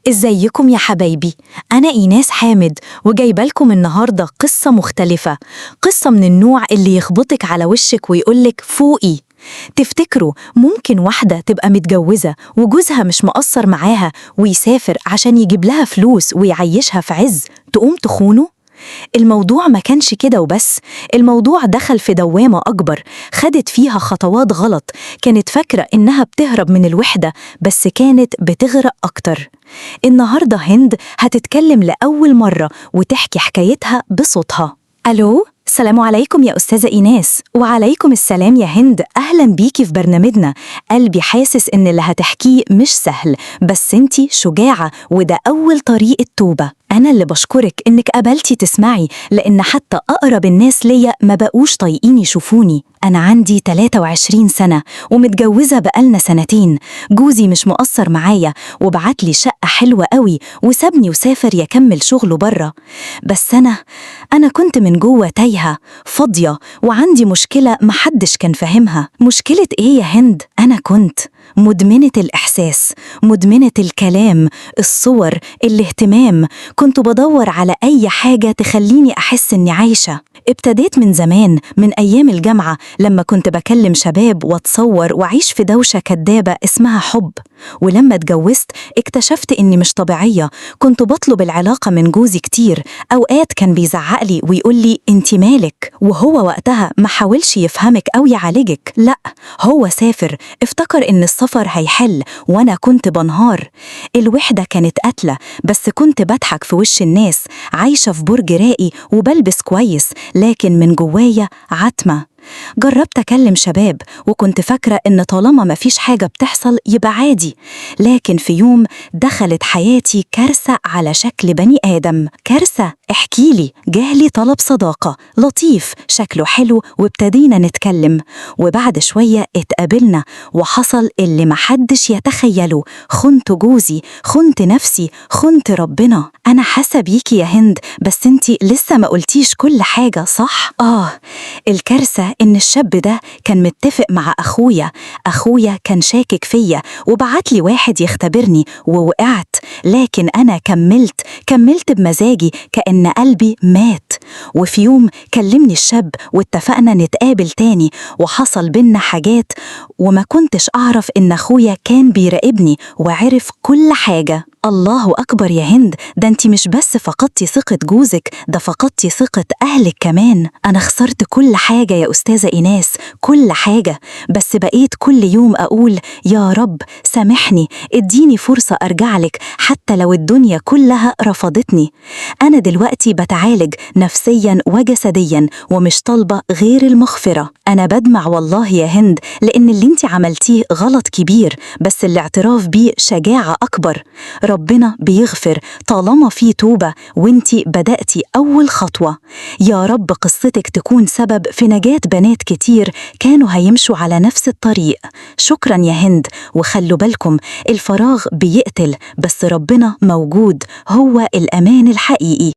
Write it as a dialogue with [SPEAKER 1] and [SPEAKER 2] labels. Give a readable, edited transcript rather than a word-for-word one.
[SPEAKER 1] ازيكم يا حبايبي؟ أنا إيناس حامد وجايبة لكم النهاردة قصة مختلفة. قصة من النوع اللي يخبطك على وشك ويقولك فوقي. تفتكروا ممكن واحدة تبقى متجوزة وجوزها مش مقصر معاها ويسافر عشان يجيب لها فلوس ويعيشها في عز تقوم تخونه؟ الموضوع ما كانش كده وبس، الموضوع دخل في دوامة أكبر، خدت فيها خطوات غلط، كانت فاكرة إنها بتهرب من الوحدة بس كانت بتغرق أكتر. النهاردة هند هتتكلم لأول مرة وتحكي حكايتها بصوتها. ألو، السلام عليكم يا أستاذة إيناس. وعليكم السلام يا هند، أهلا بيكي في برنامجنا. قلبي حاسس إن اللي هتحكيه مش سهل، بس انتي شجاعة وده أول طريق التوبة. أنا اللي بشكرك إنك قبلتي تسمعي، لأن حتى أقرب الناس ليا ما بقوش طايقين يشوفوني. أنا عندي 23 سنة ومتجوزة بقالنا سنتين. جوزي مش مقصر معايا وبعتلي شقة حلوة قوي وسابني وسافر يكمل شغله برا. بس أنا كنت من جوه تايهة فاضية وعندي مشكلة محدش كان فاهمها. مشكلة إيه يا هند؟ أنا كنت مدمنة الإحساس، مدمنة الكلام، الصور، الاهتمام. كنت بدور على أي حاجة تخليني أحس إني عايشة. ابتديت من زمان، من أيام الجامعة لما كنت بكلم شباب واتصور وعيش في دوشة كدابة اسمها حب. ولما اتجوزت اكتشفت إني مش طبيعية. كنت بطلب العلاقة من جوزي كتير، أوقات كان بيزعقلي ويقولي انتي مالك، وهو وقتها ما حاولش يفهمك أو يعالجك. لأ، هو سافر، افتكر إن السفر هيحل، وأنا كنت بنهار. الوحدة كانت قتلة، بس كنت بضحك في وش الناس، عايشة في برج راقي وبلبس كويس، لكن من جوايا عتمة. جربت أكلم شباب وكنت فاكرة إن طالما مفيش حاجة بتحصل يبقى عادي، لكن في يوم دخلت حياتي كارثة على شكل بني آدم. كارثة، احكيلي. جالي طلب صداقة لطيف شكله حلو وابتدينا نتكلم، وبعد شوية اتقابلنا وحصل اللي محدش يتخيله. خنت جوزي، خنت نفسي، خنت ربنا. أنا حاسة بيكي يا هند، بس انتي لسه ما قلتيش كل حاجة صح؟ الكارثة إن الشاب ده كان متفق مع أخويا كان شاكك فيا وبعتلي واحد يختبرني ووقعت، لكن أنا كملت بمزاجي كأن قلبي مات. وفي يوم كلمني الشاب واتفقنا نتقابل تاني، وحصل بينا حاجات وما كنتش أعرف إن أخويا كان بيراقبني وعرف كل حاجة. الله أكبر يا هند، ده انتي مش بس فقدتي ثقة جوزك، ده فقدتي ثقة أهلك كمان. أنا خسرت كل حاجة يا أستاذة إيناس، كل حاجة. بس بقيت كل يوم أقول يا رب سامحني، اديني فرصة أرجعلك حتى لو الدنيا كلها رفضتني. أنا دلوقتي بتعالج نفسيا وجسديا ومش طالبة غير المغفرة. أنا بدمع والله يا هند، لأن اللي انتي عملتيه غلط كبير، بس الاعتراف بيه شجاعة أكبر. ربنا بيغفر طالما في توبة، وانتي بدأتي أول خطوة. يا رب قصتك تكون سبب في نجاة بنات كتير كانوا هيمشوا على نفس الطريق. شكرا يا هند، وخلوا بالكم الفراغ بيقتل، بس ربنا موجود، هو الأمان الحقيقي.